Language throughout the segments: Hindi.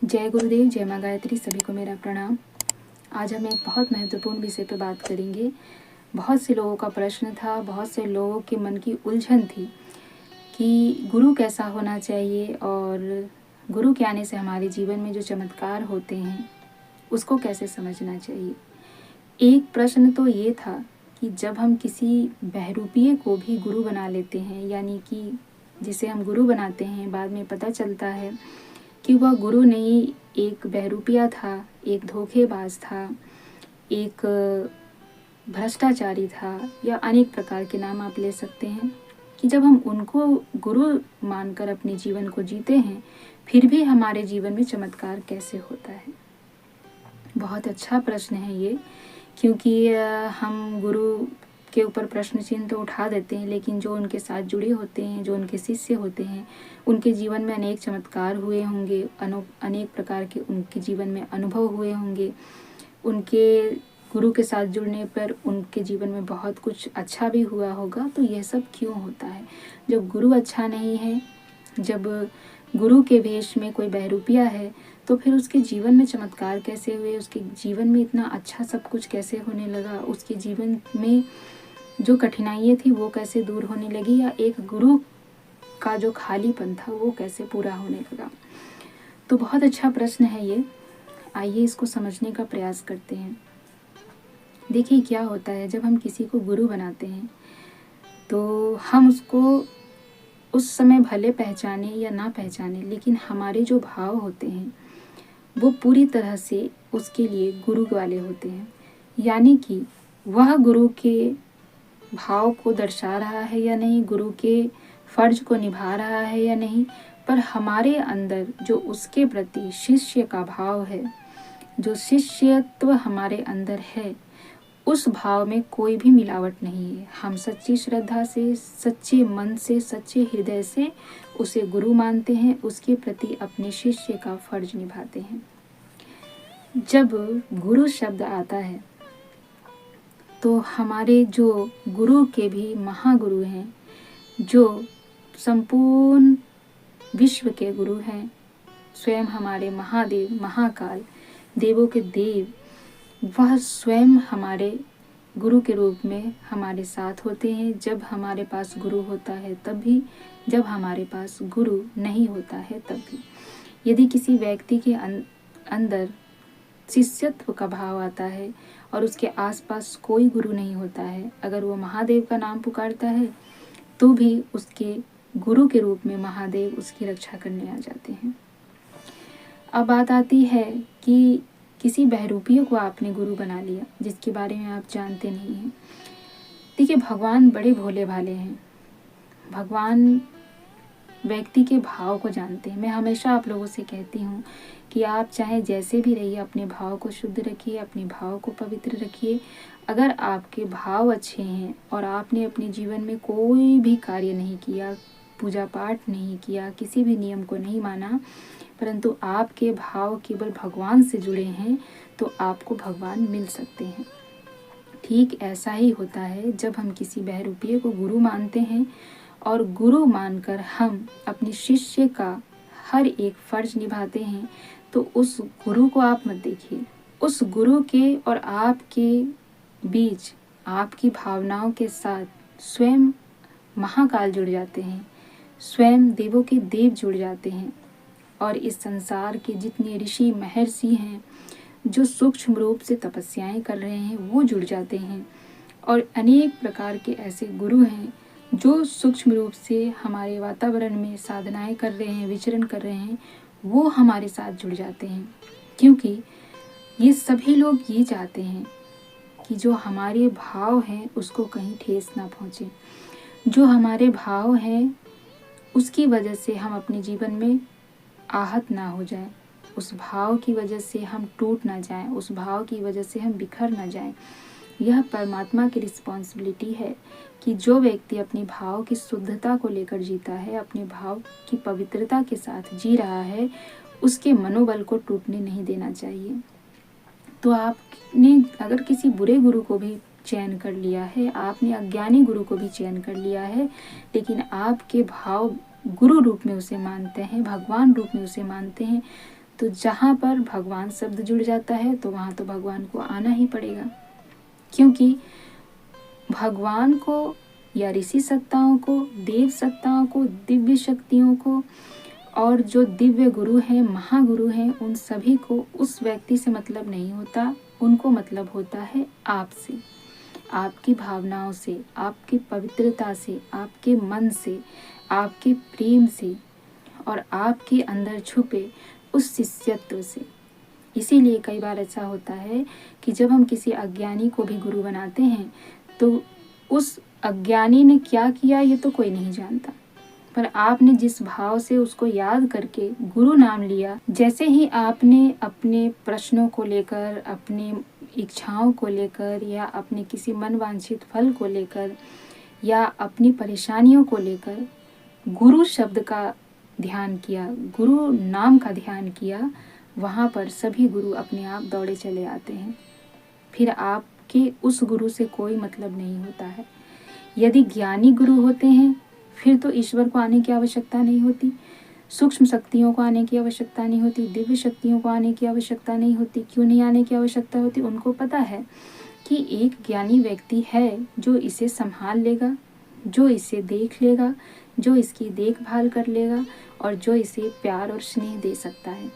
जय गुरुदेव, जय माँ गायत्री। सभी को मेरा प्रणाम। आज हम एक बहुत महत्वपूर्ण विषय पर बात करेंगे। बहुत से लोगों का प्रश्न था, बहुत से लोगों के मन की उलझन थी कि गुरु कैसा होना चाहिए और गुरु के आने से हमारे जीवन में जो चमत्कार होते हैं उसको कैसे समझना चाहिए। एक प्रश्न तो ये था कि जब हम किसी बहरूपीय को भी गुरु बना लेते हैं, यानी कि जिसे हम गुरु बनाते हैं, बाद में पता चलता है कि वह गुरु नहीं, एक बहरूपिया था, एक धोखेबाज था, एक भ्रष्टाचारी था, या अनेक प्रकार के नाम आप ले सकते हैं, कि जब हम उनको गुरु मानकर अपने जीवन को जीते हैं फिर भी हमारे जीवन में चमत्कार कैसे होता है। बहुत अच्छा प्रश्न है ये, क्योंकि हम गुरु के ऊपर प्रश्न चिन्ह तो उठा देते हैं, लेकिन जो उनके साथ जुड़े होते हैं, जो उनके शिष्य होते हैं, उनके जीवन में अनेक चमत्कार हुए होंगे, अनेक प्रकार के उनके जीवन में अनुभव हुए होंगे। उनके गुरु के साथ जुड़ने पर उनके जीवन में बहुत कुछ अच्छा भी हुआ होगा। तो यह सब क्यों होता है? जब गुरु अच्छा नहीं है, जब गुरु के वेश में कोई बहरूपिया है, तो फिर उसके जीवन में चमत्कार कैसे हुए? उसके जीवन में इतना अच्छा सब कुछ कैसे होने लगा? उसके जीवन में जो कठिनाइयाँ थी वो कैसे दूर होने लगी? या एक गुरु का जो खालीपन था वो कैसे पूरा होने लगा? तो बहुत अच्छा प्रश्न है ये। आइए इसको समझने का प्रयास करते हैं। देखिए क्या होता है, जब हम किसी को गुरु बनाते हैं तो हम उसको उस समय भले पहचाने या ना पहचाने, लेकिन हमारे जो भाव होते हैं वो पूरी तरह से उसके लिए गुरु वाले होते हैं। यानी कि वह गुरु के भाव को दर्शा रहा है या नहीं, गुरु के फर्ज को निभा रहा है या नहीं, पर हमारे अंदर जो उसके प्रति शिष्य का भाव है, जो शिष्यत्व हमारे अंदर है, उस भाव में कोई भी मिलावट नहीं है। हम सच्ची श्रद्धा से, सच्चे मन से, सच्चे हृदय से उसे गुरु मानते हैं, उसके प्रति अपने शिष्य का फर्ज निभाते हैं। जब गुरु शब्द आता है तो हमारे जो गुरु के भी महागुरु हैं, जो संपूर्ण विश्व के गुरु हैं, स्वयं हमारे महादेव, महाकाल, देवों के देव, वह स्वयं हमारे गुरु के रूप में हमारे साथ होते हैं। जब हमारे पास गुरु होता है तब भी, जब हमारे पास गुरु नहीं होता है तब भी। यदि किसी व्यक्ति के अंदर शिष्यत्व का भाव आता है और उसके आसपास कोई गुरु नहीं होता है, अगर वो महादेव का नाम पुकारता है तो भी उसके गुरु के रूप में महादेव उसकी रक्षा करने आ जाते हैं। अब बात आती है कि किसी बहरूपियों को आपने गुरु बना लिया जिसके बारे में आप जानते नहीं हैं। देखिए, भगवान बड़े भोले भाले हैं। भगवान व्यक्ति के भाव को जानते हैं। मैं हमेशा आप लोगों से कहती हूँ कि आप चाहे जैसे भी रहिए, अपने भाव को शुद्ध रखिए, अपने भाव को पवित्र रखिए। अगर आपके भाव अच्छे हैं और आपने अपने जीवन में कोई भी कार्य नहीं किया, पूजा पाठ नहीं किया, किसी भी नियम को नहीं माना, परंतु आपके भाव केवल भगवान से जुड़े हैं, तो आपको भगवान मिल सकते हैं। ठीक ऐसा ही होता है जब हम किसी बहरूपिये को गुरु मानते हैं और गुरु मानकर हम अपने शिष्य का हर एक फर्ज निभाते हैं, तो उस गुरु को आप मत देखिए। उस गुरु के और आपके बीच, आपकी भावनाओं के साथ स्वयं महाकाल जुड़ जाते हैं, स्वयं देवों के देव जुड़ जाते हैं, और इस संसार के जितने ऋषि महर्षि हैं जो सूक्ष्म रूप से तपस्याएं कर रहे हैं वो जुड़ जाते हैं, और अनेक प्रकार के ऐसे गुरु हैं जो सूक्ष्म रूप से हमारे वातावरण में साधनाएं कर रहे हैं, विचरण कर रहे हैं, वो हमारे साथ जुड़ जाते हैं। क्योंकि ये सभी लोग ये चाहते हैं कि जो हमारे भाव हैं उसको कहीं ठेस ना पहुँचे। जो हमारे भाव हैं उसकी वजह से हम अपने जीवन में आहत ना हो जाए, उस भाव की वजह से हम टूट ना जाएं, उस भाव की वजह से हम बिखर ना जाएं। यह परमात्मा की रिस्पॉन्सिबिलिटी है कि जो व्यक्ति अपने भाव की शुद्धता को लेकर जीता है, अपने भाव की पवित्रता के साथ जी रहा है, उसके मनोबल को टूटने नहीं देना चाहिए। तो आपने अगर किसी बुरे गुरु को भी चयन कर लिया है, आपने अज्ञानी गुरु को भी चयन कर लिया है, लेकिन आपके भाव गुरु रूप में उसे मानते हैं, भगवान रूप में उसे मानते हैं, तो जहाँ पर भगवान शब्द जुड़ जाता है तो वहाँ तो भगवान को आना ही पड़ेगा, क्योंकि भगवान को या ऋषि सत्ताओं को, देव सत्ताओं को, दिव्य शक्तियों को और जो दिव्य गुरु हैं, महागुरु हैं, उन सभी को उस व्यक्ति से मतलब नहीं होता। उनको मतलब होता है आपसे, आपकी भावनाओं से, आपकी पवित्रता से, आपके मन से, आपके प्रेम से और आपके अंदर छुपे उस शिष्यत्व से। इसीलिए कई बार ऐसा होता है कि जब हम किसी अज्ञानी को भी गुरु बनाते हैं तो उस अज्ञानी ने क्या किया ये तो कोई नहीं जानता, पर आपने जिस भाव से उसको याद करके गुरु नाम लिया, जैसे ही आपने अपने प्रश्नों को लेकर, अपने इच्छाओं को लेकर या अपने किसी मन वांछित फल को लेकर या अपनी परेशानियों को लेकर गुरु शब्द का ध्यान किया, गुरु नाम का ध्यान किया, वहाँ पर सभी गुरु अपने आप दौड़े चले आते हैं। फिर आपके उस गुरु से कोई मतलब नहीं होता है। यदि ज्ञानी गुरु होते हैं फिर तो ईश्वर को आने की आवश्यकता नहीं होती, सूक्ष्म शक्तियों को आने की आवश्यकता नहीं होती, दिव्य शक्तियों को आने की आवश्यकता नहीं होती। क्यों नहीं आने की आवश्यकता होती? उनको पता है कि एक ज्ञानी व्यक्ति है जो इसे संभाल लेगा, जो इसे देख लेगा, जो इसकी देखभाल कर लेगा और जो इसे प्यार और स्नेह दे सकता है।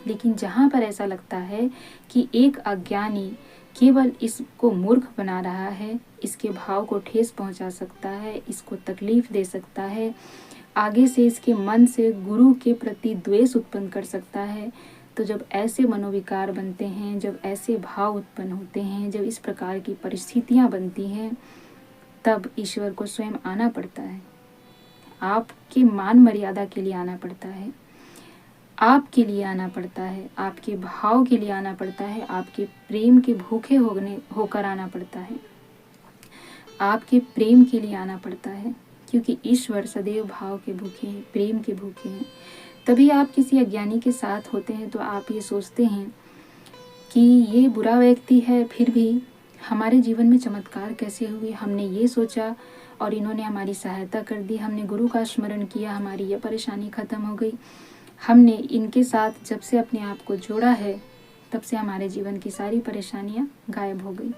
लेकिन जहाँ पर ऐसा लगता है कि एक अज्ञानी केवल इसको मूर्ख बना रहा है, इसके भाव को ठेस पहुंचा सकता है, इसको तकलीफ दे सकता है, आगे से इसके मन से गुरु के प्रति द्वेष उत्पन्न कर सकता है, तो जब ऐसे मनोविकार बनते हैं, जब ऐसे भाव उत्पन्न होते हैं, जब इस प्रकार की परिस्थितियां बनती हैं, तब ईश्वर को स्वयं आना पड़ता है। आपके मान मर्यादा के लिए आना पड़ता है, आपके लिए आना पड़ता है, आपके भाव के लिए आना पड़ता है, आपके प्रेम के भूखे होकर आना पड़ता है, आपके प्रेम के लिए आना पड़ता है, क्योंकि ईश्वर सदैव भाव के भूखे हैं, प्रेम के भूखे हैं। तभी आप किसी अज्ञानी के साथ होते हैं तो आप ये सोचते हैं कि ये बुरा व्यक्ति है, फिर भी हमारे जीवन में चमत्कार कैसे हुए, हमने ये सोचा और इन्होंने हमारी सहायता कर दी, हमने गुरु का स्मरण किया, हमारी ये परेशानी खत्म हो गई। हमने इनके साथ जब से अपने आप को जोड़ा है तब से हमारे जीवन की सारी परेशानियां गायब हो गई।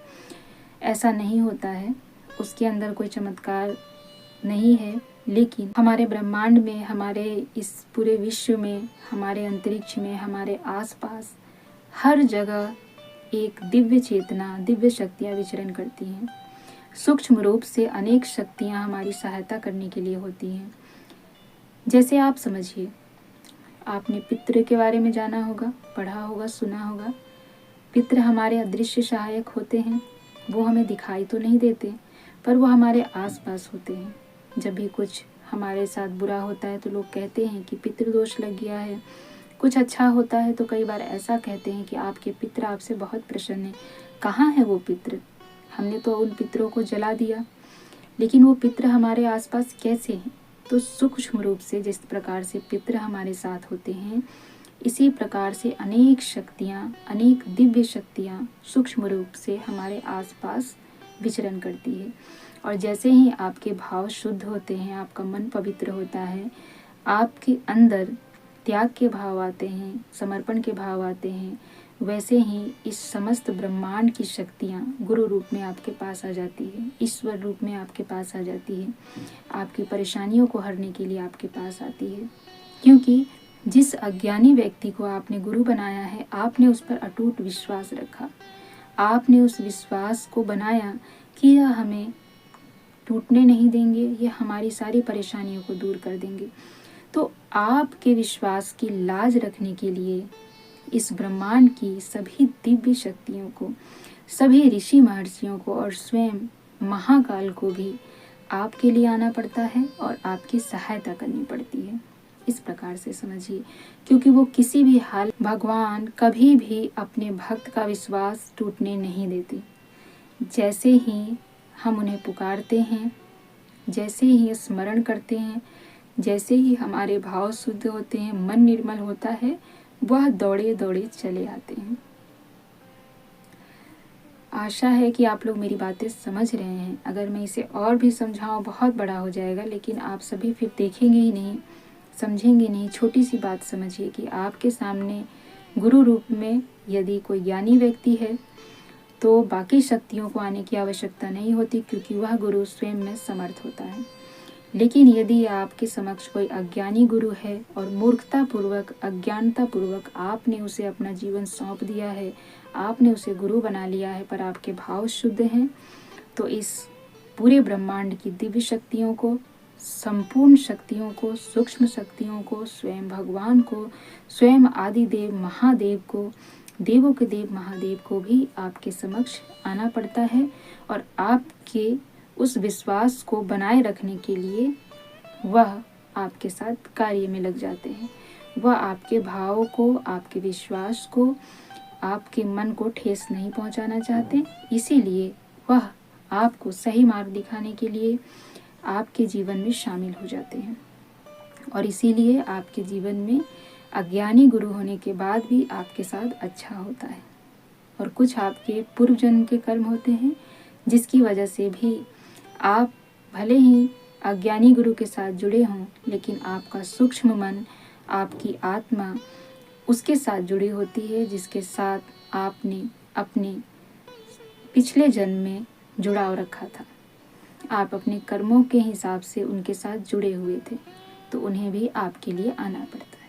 ऐसा नहीं होता है, उसके अंदर कोई चमत्कार नहीं है, लेकिन हमारे ब्रह्मांड में, हमारे इस पूरे विश्व में, हमारे अंतरिक्ष में, हमारे आसपास हर जगह एक दिव्य चेतना, दिव्य शक्तियाँ विचरण करती हैं। सूक्ष्म रूप से अनेक शक्तियाँ हमारी सहायता करने के लिए होती हैं। जैसे आप समझिए, आपने पितृ के बारे में जाना होगा, पढ़ा होगा, सुना होगा। पितृ हमारे अदृश्य सहायक होते हैं। वो हमें दिखाई तो नहीं देते, पर वो हमारे आसपास होते हैं। जब भी कुछ हमारे साथ बुरा होता है तो लोग कहते हैं कि पितृदोष लग गया है। कुछ अच्छा होता है तो कई बार ऐसा कहते हैं कि आपके पितृ आपसे बहुत प्रसन्न हैं। कहाँ है वो पितृ? हमने तो उन पितरों को जला दिया, लेकिन वो पितृ हमारे आसपास कैसे हैं? तो सूक्ष्म रूप से जिस प्रकार से पितृ हमारे साथ होते हैं, इसी प्रकार से अनेक शक्तियाँ, अनेक दिव्य शक्तियाँ सूक्ष्म रूप से हमारे आसपास विचरण करती है। और जैसे ही आपके भाव शुद्ध होते हैं, आपका मन पवित्र होता है, आपके अंदर त्याग के भाव आते हैं, समर्पण के भाव आते हैं, वैसे ही इस समस्त ब्रह्मांड की शक्तियाँ गुरु रूप में आपके पास आ जाती है, ईश्वर रूप में आपके पास आ जाती है, आपकी परेशानियों को हरने के लिए आपके पास आती है। क्योंकि जिस अज्ञानी व्यक्ति को आपने गुरु बनाया है, आपने उस पर अटूट विश्वास रखा, आपने उस विश्वास को बनाया कि यह हमें टूटने नहीं देंगे, ये हमारी सारी परेशानियों को दूर कर देंगे। तो आपके विश्वास की लाज रखने के लिए इस ब्रह्मांड की सभी दिव्य शक्तियों को, सभी ऋषि महर्षियों को और स्वयं महाकाल को भी आपके लिए आना पड़ता है और आपकी सहायता करनी पड़ती है। इस प्रकार से समझिए, क्योंकि वो किसी भी हाल भगवान कभी भी अपने भक्त का विश्वास टूटने नहीं देते। जैसे ही हम उन्हें पुकारते हैं, जैसे ही स्मरण करते हैं, जैसे ही हमारे भाव शुद्ध होते हैं, मन निर्मल होता है, वह दौड़े दौड़े चले आते हैं। आशा है कि आप लोग मेरी बातें समझ रहे हैं। अगर मैं इसे और भी समझाऊं बहुत बड़ा हो जाएगा, लेकिन आप सभी फिर देखेंगे ही नहीं, समझेंगे नहीं। छोटी सी बात समझिए कि आपके सामने गुरु रूप में यदि कोई ज्ञानी व्यक्ति है तो बाकी शक्तियों को आने की आवश्यकता नहीं होती, क्योंकि वह गुरु स्वयं में समर्थ होता है। लेकिन यदि आपके समक्ष कोई अज्ञानी गुरु है और मूर्खता पूर्वक, अज्ञानता पूर्वक आपने उसे अपना जीवन सौंप दिया है, आपने उसे गुरु बना लिया है, पर आपके भाव शुद्ध हैं, तो इस पूरे ब्रह्मांड की दिव्य शक्तियों को, संपूर्ण शक्तियों को, सूक्ष्म शक्तियों को, स्वयं भगवान को, स्वयं आदिदेव महादेव को, देवों के देव महादेव को भी आपके समक्ष आना पड़ता है और आपके उस विश्वास को बनाए रखने के लिए वह आपके साथ कार्य में लग जाते हैं। वह आपके भावों को, आपके विश्वास को, आपके मन को ठेस नहीं पहुंचाना चाहते, इसीलिए वह आपको सही मार्ग दिखाने के लिए आपके जीवन में शामिल हो जाते हैं। और इसीलिए आपके जीवन में अज्ञानी गुरु होने के बाद भी आपके साथ अच्छा होता है। और कुछ आपके पूर्व जन्म के कर्म होते हैं जिसकी वजह से भी आप भले ही अज्ञानी गुरु के साथ जुड़े हों, लेकिन आपका सूक्ष्म मन, आपकी आत्मा उसके साथ जुड़ी होती है जिसके साथ आपने अपने पिछले जन्म में जुड़ाव रखा था। आप अपने कर्मों के हिसाब से उनके साथ जुड़े हुए थे, तो उन्हें भी आपके लिए आना पड़ता है।